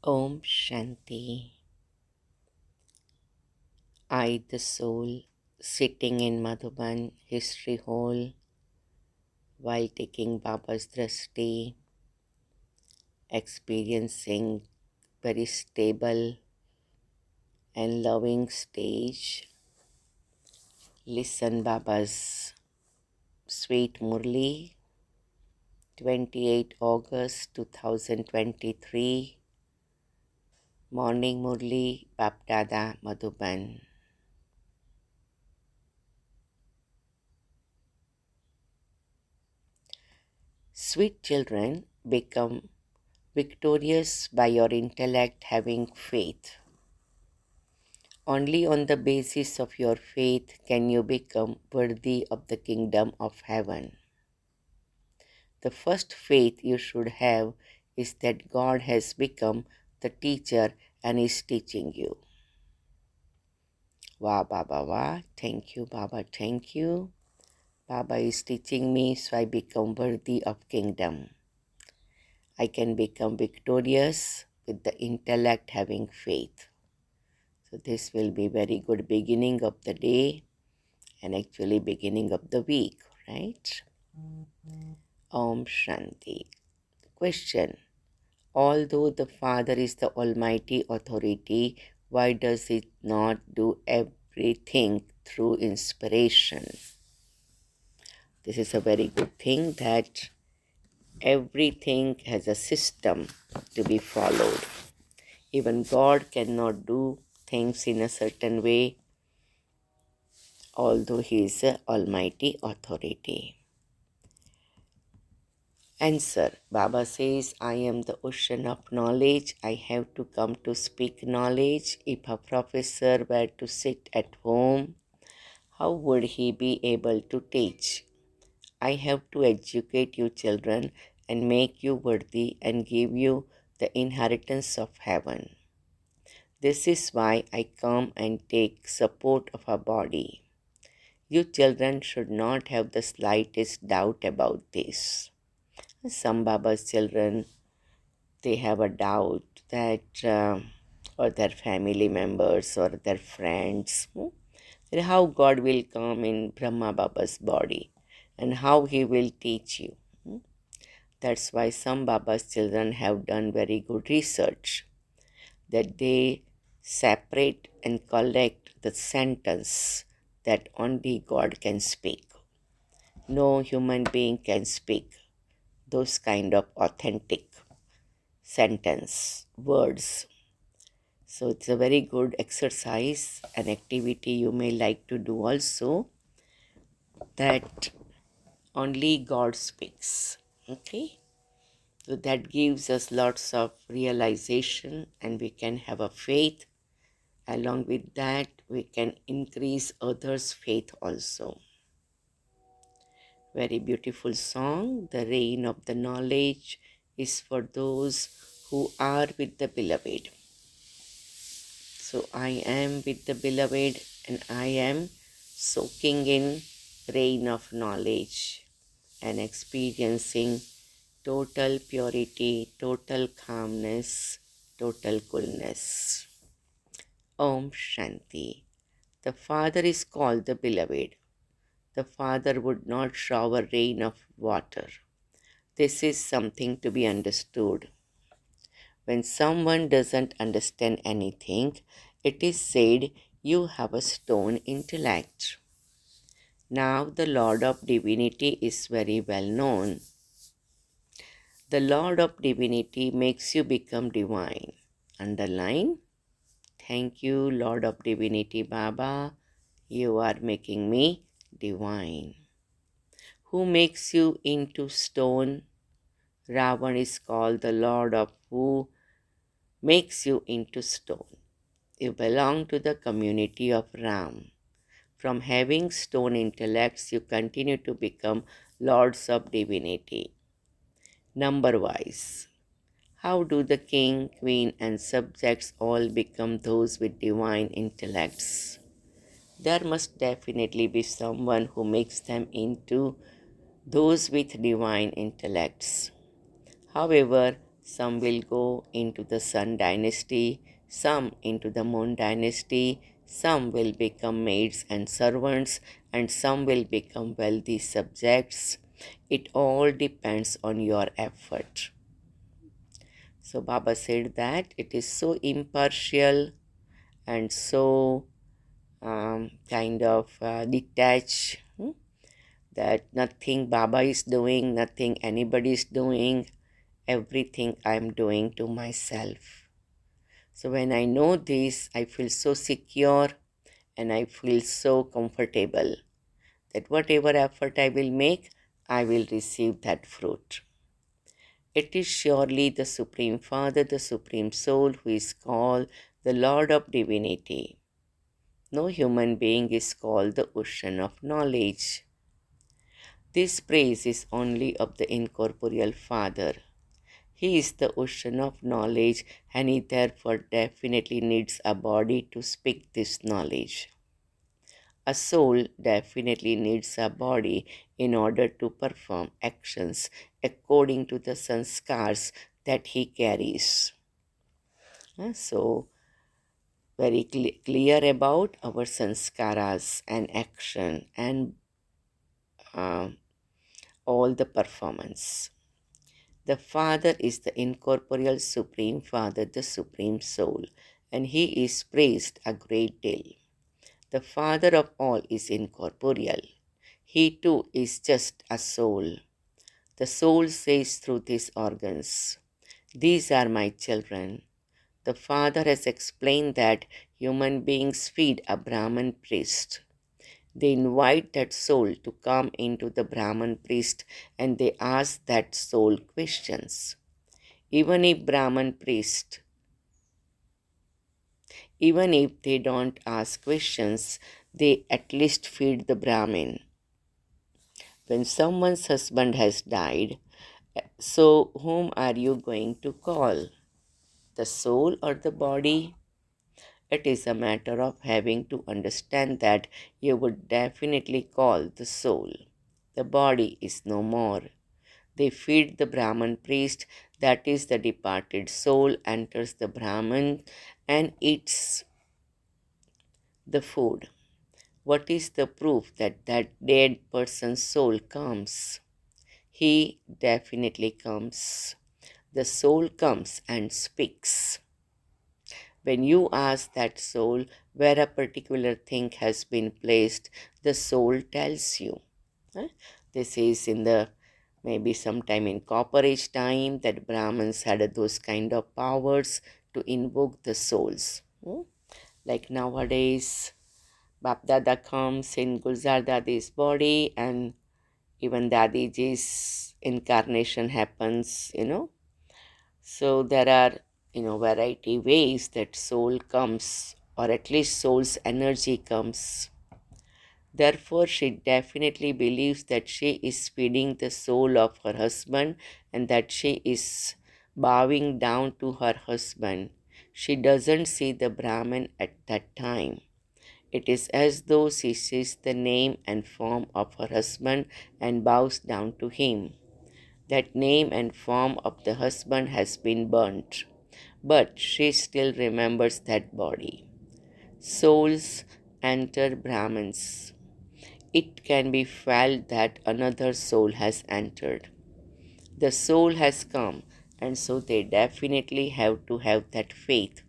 Om Shanti. I, the soul, sitting in Madhuban History Hall while taking Baba's drashti, experiencing very stable and loving stage. Listen Baba's sweet Murli, 28 August 2023, Morning Murli, Bapdada Madhuban. Sweet children, become victorious by your intellect having faith. Only on the basis of your faith can you become worthy of the kingdom of heaven. The first faith you should have is that God has become the teacher and is teaching you. Wow, Baba, wow. Thank you, Baba, thank you. Baba is teaching me so I become worthy of kingdom. I can become victorious with the intellect having faith. So this will be very good beginning of the day and actually beginning of the week, right? Om Shanti. Question. Although the Father is the Almighty Authority, why does it not do everything through inspiration? This is a very good thing that everything has a system to be followed. Even God cannot do things in a certain way, although He is the Almighty Authority. Answer. Baba says, I am the ocean of knowledge. I have to come to speak knowledge. If a professor were to sit at home, how would he be able to teach? I have to educate you children and make you worthy and give you the inheritance of heaven. This is why I come and take support of a body. You children should not have the slightest doubt about this. Some Baba's children, they have a doubt that, or their family members or their friends, that how God will come in Brahma Baba's body and how He will teach you. That's why some Baba's children have done very good research, that they separate and collect the sentence that only God can speak. No human being can speak those kind of authentic sentence, words. So it's a very good exercise, an activity you may like to do also, that only God speaks. Okay? So that gives us lots of realization and we can have a faith. Along with that, we can increase others' faith also. Very beautiful song. The rain of the knowledge is for those who are with the beloved. So I am with the beloved and I am soaking in rain of knowledge and experiencing total purity, total calmness, total coolness. Om Shanti. The Father is called the beloved. The Father would not shower rain of water. This is something to be understood. When someone doesn't understand anything, it is said, you have a stone intellect. Now the Lord of Divinity is very well known. The Lord of Divinity makes you become divine. Underline. Thank you, Lord of Divinity Baba. You are making me divine. Who makes you into stone? Ravan is called the Lord of who makes you into stone. You belong to the community of Ram. From having stone intellects, you continue to become lords of divinity. Number wise. How do the king, queen, and subjects all become those with divine intellects? There must definitely be someone who makes them into those with divine intellects. However, Some will go into the Sun dynasty, some into the Moon dynasty, some will become maids and servants, and some will become wealthy subjects. It all depends on your effort. So Baba said that it is so impartial and so kind of detached, that nothing Baba is doing, nothing anybody is doing, everything I am doing to myself. So when I know this, I feel so secure and I feel so comfortable that whatever effort I will make, I will receive that fruit. It is surely the Supreme Father, the Supreme Soul, who is called the Lord of Divinity. No human being is called the ocean of knowledge. This praise is only of the incorporeal Father. He is the ocean of knowledge, and he therefore definitely needs a body to speak this knowledge. A soul definitely needs a body in order to perform actions according to the sanskars that he carries. So, very clear about our sanskaras and action and uh, all the performance. The Father is the incorporeal Supreme Father, the Supreme Soul, and He is praised a great deal. The Father of all is incorporeal. He too is just a soul. The soul says through these organs, "These are my children." The Father has explained that human beings feed a Brahman priest. They invite that soul to come into the Brahman priest and they ask that soul questions. Even if they don't ask questions, they at least feed the Brahmin. When someone's husband has died, so whom are you going to call? The soul or the body? It is a matter of having to understand that you would definitely call the soul. The body is no more. They feed the Brahman priest, that is, the departed soul enters the Brahman and eats the food. What is the proof that that dead person's soul comes? He definitely comes. The soul comes and speaks. When you ask that soul where a particular thing has been placed, the soul tells you. This is in the maybe sometime in Copper Age time that Brahmins had those kind of powers to invoke the souls. Like nowadays, Bap Dada comes in Gulzar Dadi's body and even Dadiji's incarnation happens. So there are, variety ways that soul comes, or at least soul's energy comes. Therefore, she definitely believes that she is feeding the soul of her husband and that she is bowing down to her husband. She doesn't see the Brahman at that time. It is as though she sees the name and form of her husband and bows down to him. That name and form of the husband has been burnt, but she still remembers that body. Souls enter Brahmins. It can be felt that another soul has entered. The soul has come, and so they definitely have to have that faith.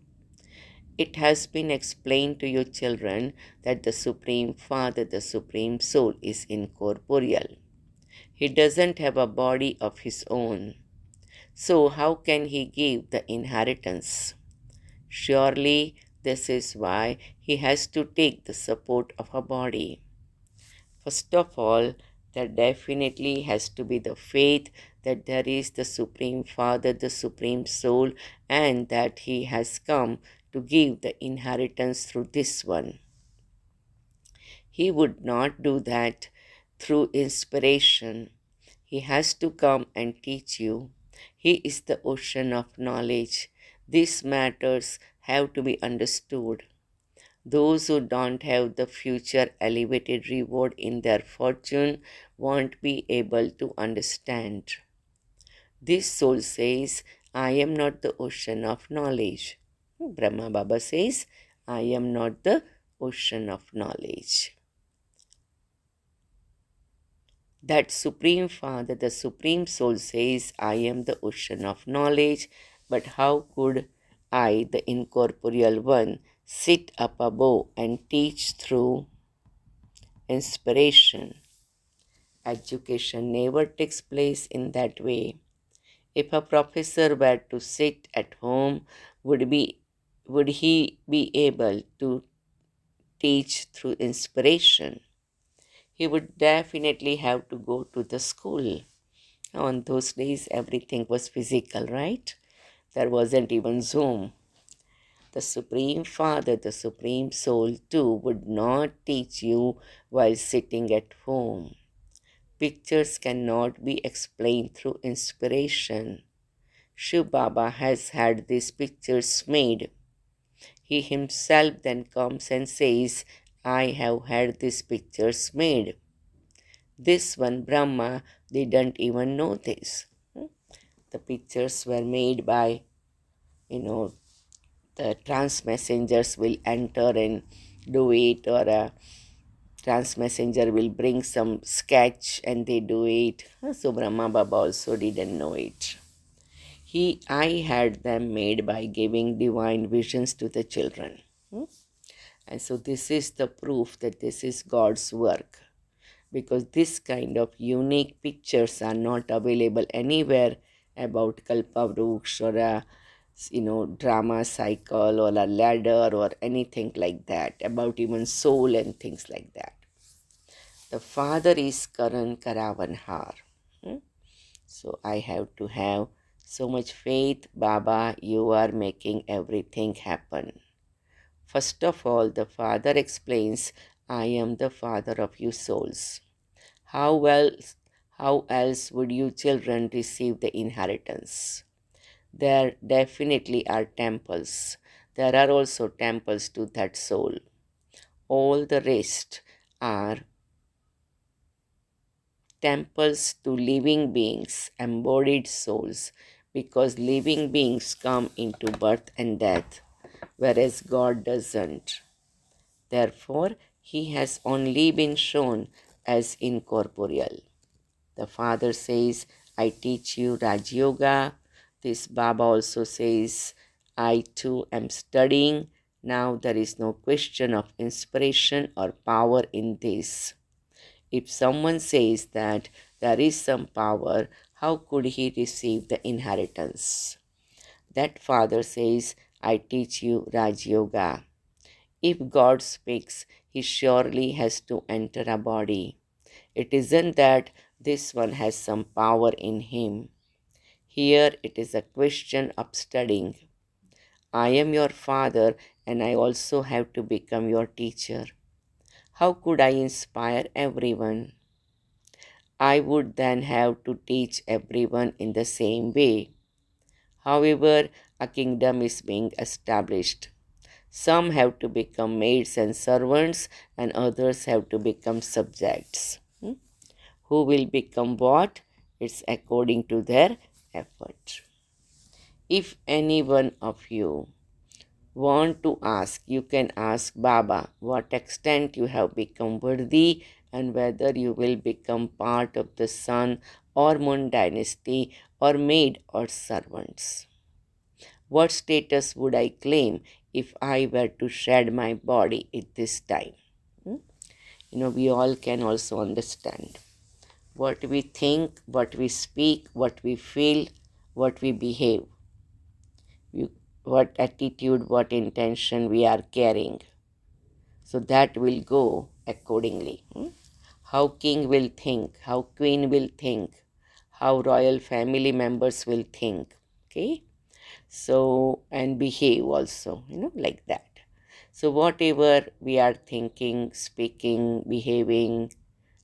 It has been explained to you, children, that the Supreme Father, the Supreme Soul, is incorporeal. He doesn't have a body of his own. So, how can he give the inheritance? Surely, this is why he has to take the support of a body. First of all, there definitely has to be the faith that there is the Supreme Father, the Supreme Soul, and that He has come to give the inheritance through this one. He would not do that through inspiration. He has to come and teach you. He is the ocean of knowledge. These matters have to be understood. Those who don't have the future elevated reward in their fortune won't be able to understand. This soul says, I am not the ocean of knowledge. Brahma Baba says, I am not the ocean of knowledge. That Supreme Father, the Supreme Soul says, I am the ocean of knowledge, but how could I, the incorporeal one, sit up above and teach through inspiration? Education never takes place in that way. If a professor were to sit at home, would, be, would he be able to teach through inspiration? He would definitely have to go to the school. On those days, everything was physical, right? There wasn't even Zoom. The Supreme Father, the Supreme Soul, too, would not teach you while sitting at home. Pictures cannot be explained through inspiration. Shiv Baba has had these pictures made. He himself then comes and says, I have had these pictures made. This one, Brahma, didn't even know this. The pictures were made by, the trans messengers will enter and do it, or a trans messenger will bring some sketch and they do it. So Brahma Baba also didn't know it. I had them made by giving divine visions to the children. And so this is the proof that this is God's work, because this kind of unique pictures are not available anywhere about Kalpavruksha or a drama cycle or a ladder or anything like that, about even soul and things like that. The father is Karan Karavanhar. So I have to have so much faith. Baba, you are making everything happen. First of all, the Father explains, I am the Father of you souls. How else would you children receive the inheritance? There definitely are temples. There are also temples to that soul. All the rest are temples to living beings, embodied souls, because living beings come into birth and death, whereas God doesn't. Therefore, he has only been shown as incorporeal. The father says, I teach you Raj Yoga. This Baba also says, I too am studying. Now there is no question of inspiration or power in this. If someone says that there is some power, how could he receive the inheritance? That father says, I teach you Raj Yoga. If God speaks, he surely has to enter a body. It isn't that this one has some power in him. Here it is a question of studying. I am your father and I also have to become your teacher. How could I inspire everyone? I would then have to teach everyone in the same way. However, a kingdom is being established. Some have to become maids and servants, and others have to become subjects. Who will become what? It's according to their effort. If any one of you want to ask, you can ask Baba what extent you have become worthy and whether you will become part of the sun or moon dynasty or maid or servants. What status would I claim if I were to shed my body at this time? We all can also understand what we think, what we speak, what we feel, what we behave, what attitude, what intention we are carrying. So that will go accordingly. How king will think, how queen will think, how royal family members will think. Okay? So, and behave also, like that. So, whatever we are thinking, speaking, behaving,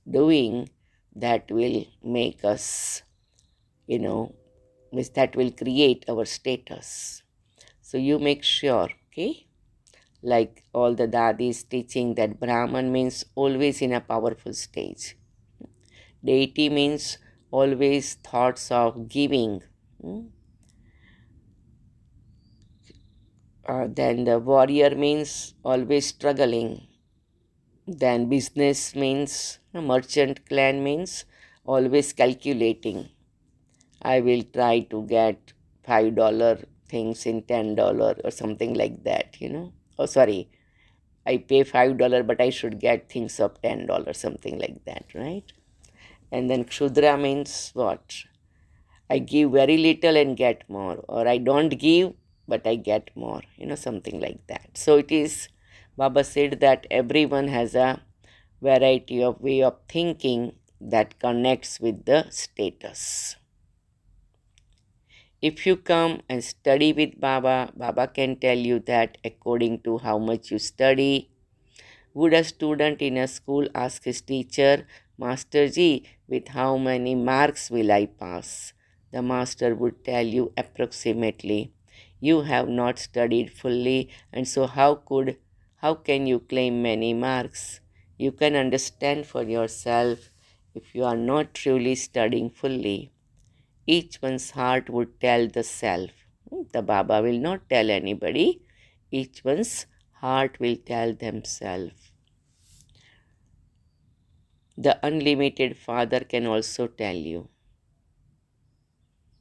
doing, that will make us, that will create our status. So, you make sure, okay? Like all the dadis teaching that Brahman means always in a powerful stage. Deity means always thoughts of giving. Then the warrior means always struggling. Then business means merchant clan means always calculating. I will try to get $5 things in $10 or something like that. Oh, sorry, I pay $5, but I should get things of $10, something like that, right? And then Kshudra means what? I give very little and get more, or I don't give but I get more, something like that. So it is, Baba said that everyone has a variety of way of thinking that connects with the status. If you come and study with Baba, Baba can tell you that according to how much you study. Would a student in a school ask his teacher, Master Ji, with how many marks will I pass? The master would tell you approximately. You have not studied fully, and so how can you claim many marks? You can understand for yourself if you are not truly studying fully. Each one's heart would tell the self. The Baba will not tell anybody. Each one's heart will tell themselves. The unlimited Father can also tell you.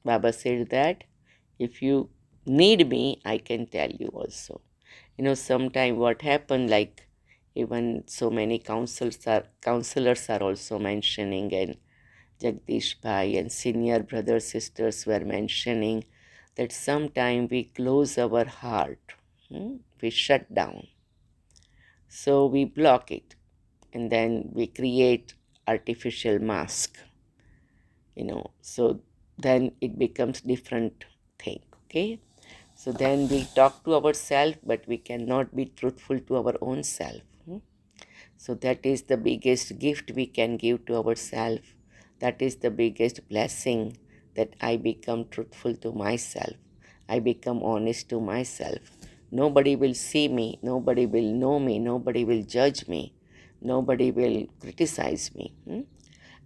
Baba said that if you need me, I can tell you also. Sometime what happened, like even so many counselors are also mentioning, and Jagdish Bhai and senior brothers, sisters were mentioning that sometime we close our heart, we shut down. So we block it and then we create artificial mask, so then it becomes different thing. Okay, so then we talk to ourselves, but we cannot be truthful to our own self. So that is the biggest gift we can give to ourselves. That is the biggest blessing, that I become truthful to myself. I become honest to myself. Nobody will see me, nobody will know me, nobody will judge me, nobody will criticize me.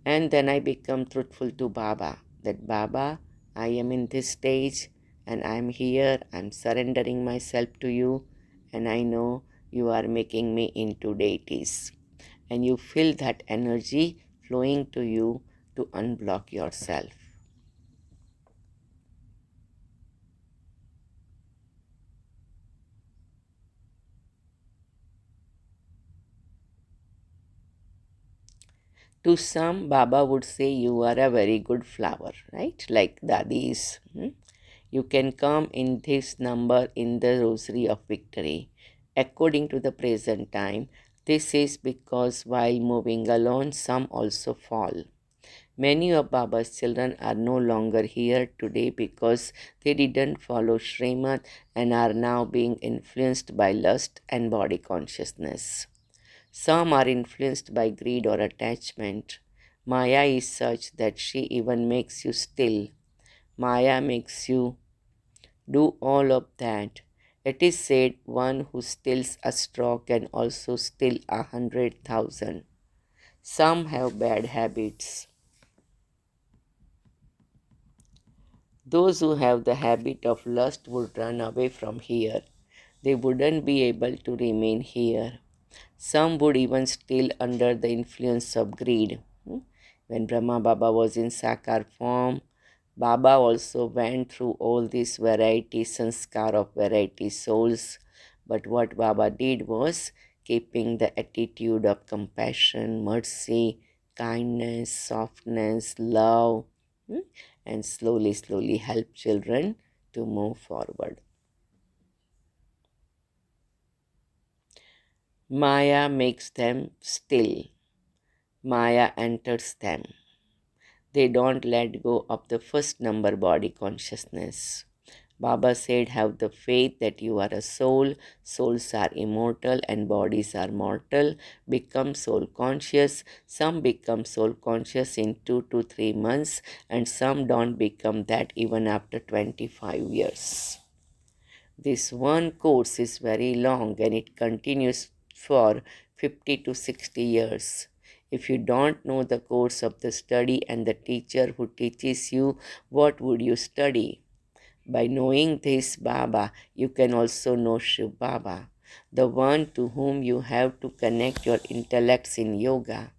And then I become truthful to Baba, that Baba, I am in this stage and I am here, I am surrendering myself to you, and I know you are making me into deities. And you feel that energy flowing to you to unblock yourself. To some, Baba would say you are a very good flower, right? Like Dadis. You can come in this number in the Rosary of Victory. According to the present time, this is because while moving alone, some also fall. Many of Baba's children are no longer here today because they didn't follow Srimad and are now being influenced by lust and body consciousness. Some are influenced by greed or attachment. Maya is such that she even makes you still. Maya makes you do all of that. It is said one who stills a straw can also still 100,000. Some have bad habits. Those who have the habit of lust would run away from here. They wouldn't be able to remain here. Some would even still under the influence of greed. When Brahma Baba was in Sakar form, Baba also went through all these variety sanskar of variety souls. But what Baba did was keeping the attitude of compassion, mercy, kindness, softness, love, and slowly help children to move forward. Maya makes them still. Maya enters them. They don't let go of the first number body consciousness. Baba said, have the faith that you are a soul, souls are immortal and bodies are mortal. Become soul conscious. Some become soul conscious in 2 to 3 months, and some don't become that even after 25 years. This one course is very long and it continues for 50 to 60 years. If you don't know the course of the study and the teacher who teaches you, what would you study? By knowing this Baba, you can also know Shiv Baba, the one to whom you have to connect your intellects in yoga.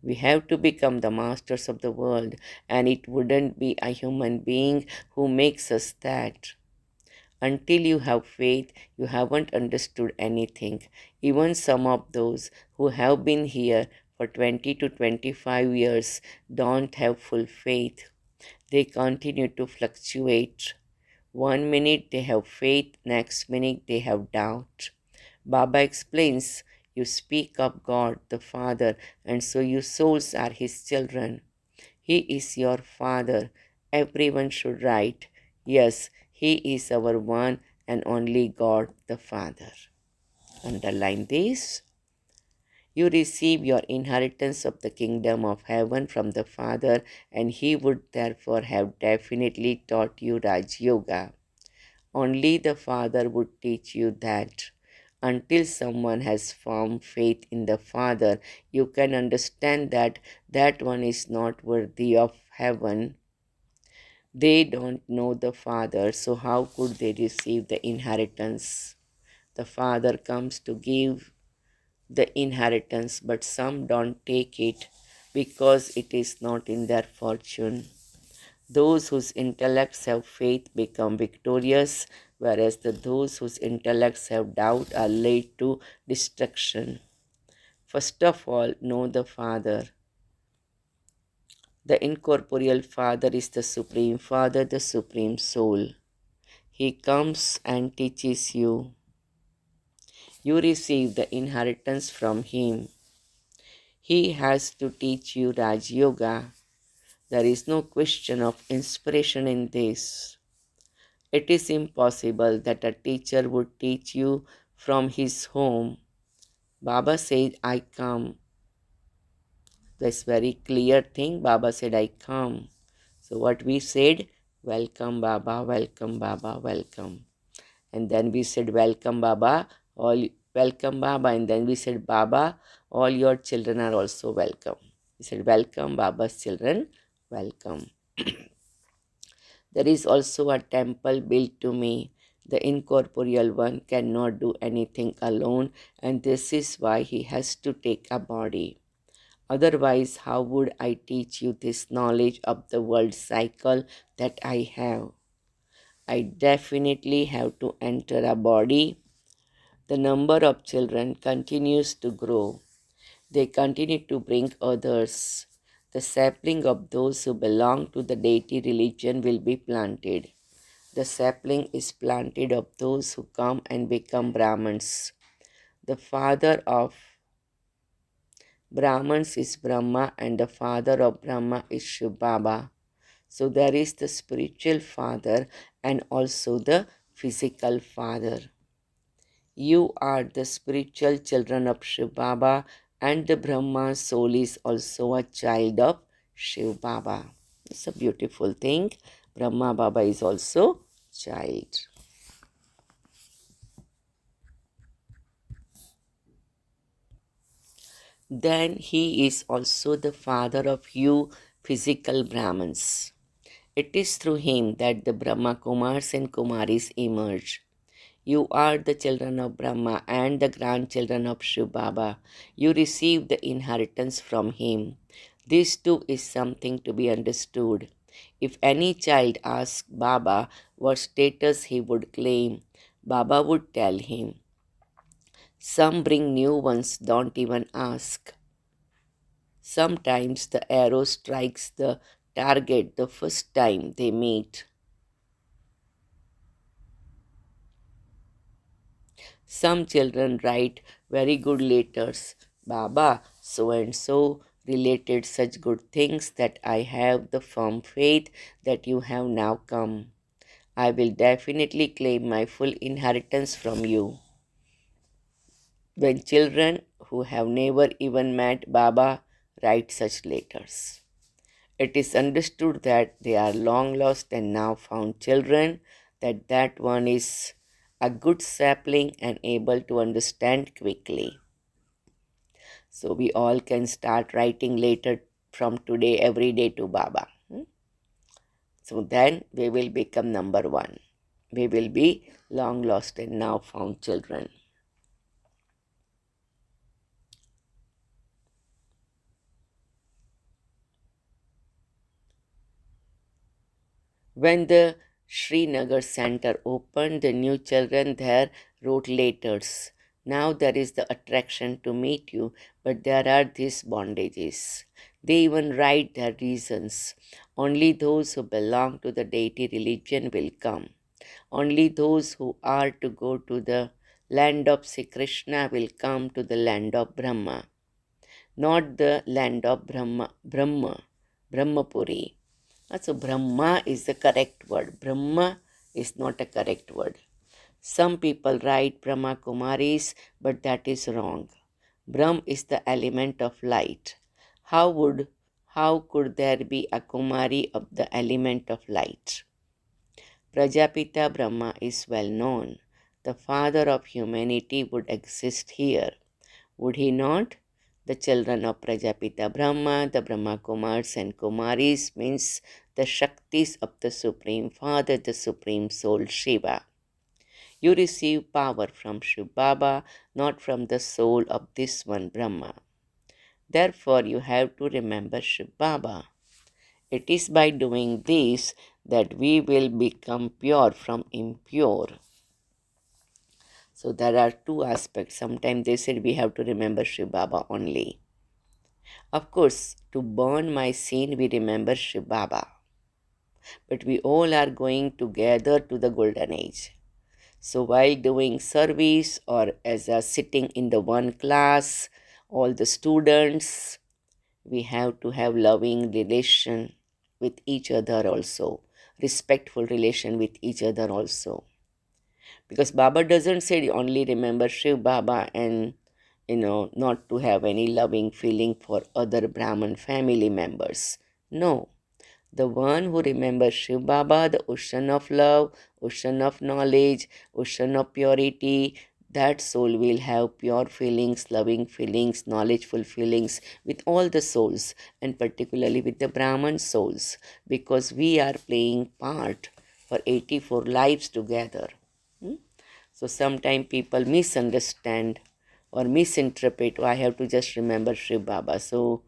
We have to become the masters of the world, and it wouldn't be a human being who makes us that. Until you have faith, you haven't understood anything. Even some of those who have been here for 20 to 25 years don't have full faith. They continue to fluctuate. One minute they have faith, next minute they have doubt. Baba explains, you speak of God the Father, and so you souls are His children. He is your Father. Everyone should write, yes, He is our one and only God the Father. Underline this. You receive your inheritance of the kingdom of heaven from the Father, and He would therefore have definitely taught you Raj Yoga. Only the Father would teach you that. Until someone has firm faith in the Father, you can understand that that one is not worthy of heaven. They don't know the Father, so how could they receive the inheritance? The Father comes to give the inheritance, but some don't take it because it is not in their fortune. Those whose intellects have faith become victorious, whereas those whose intellects have doubt are led to destruction. First of all, know the Father. The incorporeal Father is the Supreme Father, the Supreme Soul. He comes and teaches you. You receive the inheritance from Him. He has to teach you Raj Yoga. There is no question of inspiration in this. It is impossible that a teacher would teach you from his home. Baba said, I come. That's very clear thing. Baba said, I come. So what we said, welcome Baba, welcome Baba, welcome. And then we said, welcome Baba, all welcome Baba. And then we said, Baba, all your children are also welcome. We said, welcome Baba's children, welcome. There is also a temple built to me. The incorporeal one cannot do anything alone, and this is why he has to take a body. Otherwise, how would I teach you this knowledge of the world cycle that I have? I definitely have to enter a body. The number of children continues to grow. They continue to bring others. The sapling of those who belong to the deity religion will be planted. The sapling is planted of those who come and become Brahmins. The father of Brahmins is Brahma, and the father of Brahma is Shiv Baba. So there is the spiritual father and also the physical father. You are the spiritual children of Shiv Baba, and the Brahma soul is also a child of Shiv Baba. It's a beautiful thing. Brahma Baba is also child. Then he is also the father of you physical Brahmins. It is through him that the Brahma Kumars and Kumaris emerge. You are the children of Brahma and the grandchildren of Shiv Baba. You receive the inheritance from him. This too is something to be understood. If any child asks Baba what status he would claim, Baba would tell him. Some bring new ones, don't even ask. Sometimes the arrow strikes the target the first time they meet. Some children write very good letters. Baba, so and so related such good things that I have the firm faith that you have now come. I will definitely claim my full inheritance from you. When children who have never even met Baba write such letters, it is understood that they are long lost and now found children, that one is a good sapling and able to understand quickly. So we all can start writing later from today every day to Baba. So then we will become number one. We will be long lost and now found children. When the Srinagar Center opened, the new children there wrote letters. Now there is the attraction to meet you, but there are these bondages. They even write their reasons. Only those who belong to the deity religion will come. Only those who are to go to the land of Sri Krishna will come to the land of Brahma, not the land of Brahmapuri. So Brahma is the correct word. Brahma is not a correct word. Some people write Brahma Kumaris, but that is wrong. Brahm is the element of light. How would how could there be a Kumari of the element of light? Prajapita Brahma is well known. The father of humanity would exist here. Would he not? The children of Prajapita Brahma, the Brahma Kumars and Kumaris means the Shaktis of the Supreme Father, the Supreme Soul Shiva. You receive power from Shiv Baba, not from the soul of this one Brahma. Therefore, you have to remember Shiv Baba. It is by doing this that we will become pure from impure. So there are two aspects. Sometimes they said we have to remember Shiv Baba only. Of course, to burn my sin, we remember Shiv Baba. But we all are going together to the golden age. So while doing service or as a sitting in the one class, all the students, we have to have loving relation with each other also, respectful relation with each other also. Because Baba doesn't say only remember Shiv Baba and not to have any loving feeling for other Brahman family members. No, the one who remembers Shiv Baba, the ocean of love, ocean of knowledge, ocean of purity, that soul will have pure feelings, loving feelings, knowledgeful feelings with all the souls, and particularly with the Brahman souls, because we are playing part for 84 lives together. So sometimes people misunderstand or misinterpret. Oh, I have to just remember Shiv Baba. So,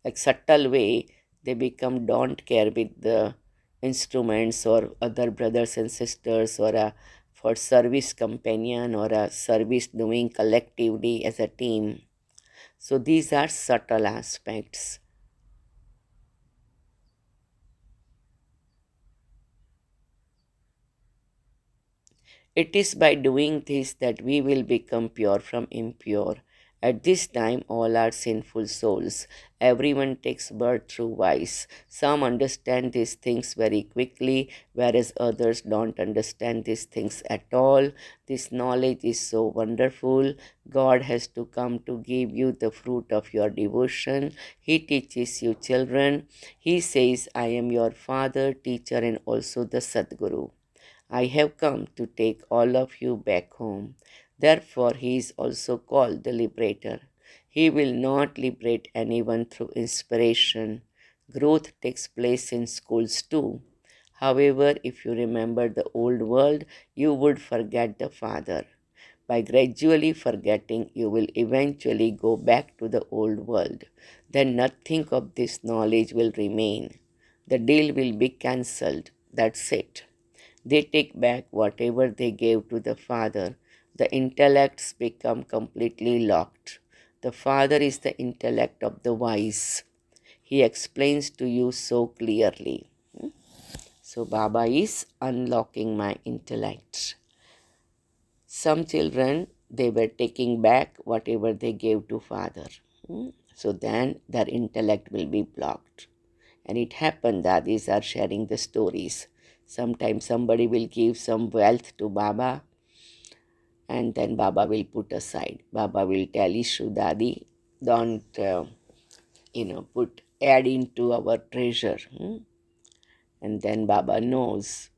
like subtle way, they become don't care with the instruments or other brothers and sisters or a for service companion or a service doing collectively as a team. So these are subtle aspects. It is by doing this that we will become pure from impure. At this time, all are sinful souls. Everyone takes birth through vice. Some understand these things very quickly, whereas others don't understand these things at all. This knowledge is so wonderful. God has to come to give you the fruit of your devotion. He teaches you children. He says, I am your father, teacher, and also the Sadguru. I have come to take all of you back home. Therefore, he is also called the liberator. He will not liberate anyone through inspiration. Growth takes place in schools too. However, if you remember the old world, you would forget the Father. By gradually forgetting, you will eventually go back to the old world. Then nothing of this knowledge will remain. The deal will be cancelled. That's it. They take back whatever they gave to the Father. The intellects become completely locked. The Father is the intellect of the wise. He explains to you so clearly. So, Baba is unlocking my intellect. Some children, they were taking back whatever they gave to Father. So then their intellect will be blocked. And it happened that these are sharing the stories. Sometimes somebody will give some wealth to Baba and then Baba will put aside. Baba will tell Ishu Dadi, don't, put, add into our treasure. And then Baba knows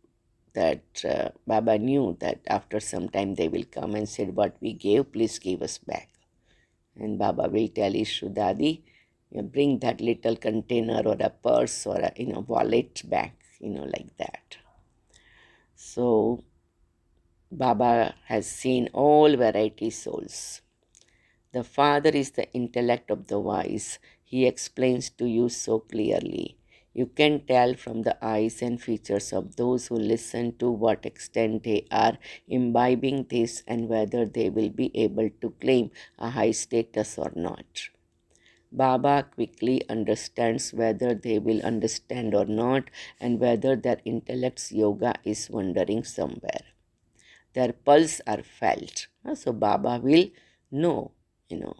that, Baba knew that after some time they will come and said, what we gave, please give us back. And Baba will tell Ishu Dadi, bring that little container or a purse or a wallet back. like that. So Baba has seen all variety souls. The Father is the intellect of the wise. He explains to you so clearly. You can tell from the eyes and features of those who listen to what extent they are imbibing this and whether they will be able to claim a high status or not. Baba quickly understands whether they will understand or not and whether their intellect's yoga is wandering somewhere. Their pulse are felt. So Baba will know, you know,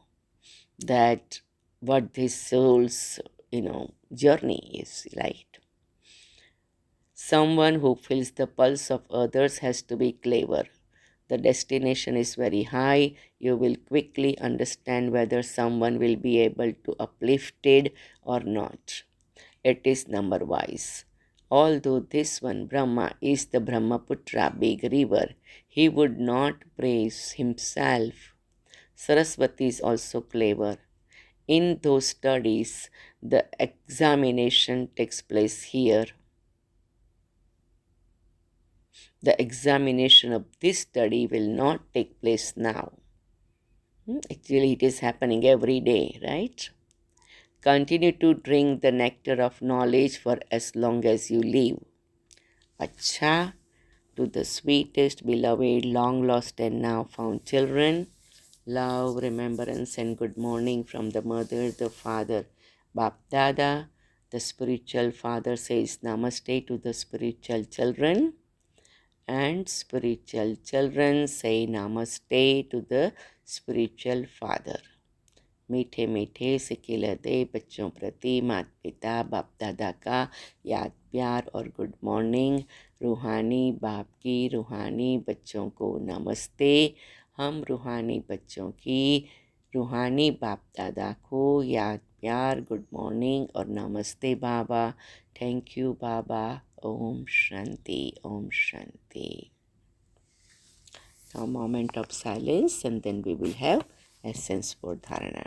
that what this soul's, journey is, right? Someone who feels the pulse of others has to be clever. The destination is very high. You will quickly understand whether someone will be able to uplifted or not. It is number wise. Although this one, Brahma, is the Brahmaputra big river, he would not praise himself. Saraswati is also clever. In those studies, the examination takes place here. The examination of this study will not take place now. Actually, it is happening every day, right? Continue to drink the nectar of knowledge for as long as you live. Acha, to the sweetest, beloved, long lost and now found children, love, remembrance, and good morning from the mother, the father, Bap Dada. The spiritual father says namaste to the spiritual children, and spiritual children say namaste to the spiritual father. मीठे मीठे से खिलते बच्चों प्रति माता पिता बाप दादा का याद प्यार और गुड मॉर्निंग। रूहानी बाप की रूहानी बच्चों को नमस्ते। हम रूहानी बच्चों की रूहानी बाप दादा को याद प्यार, गुड मॉर्निंग और नमस्ते बाबा। थैंक यू बाबा। ओम शांति, ओम शांति। A moment of silence and then we will have essence for dharana.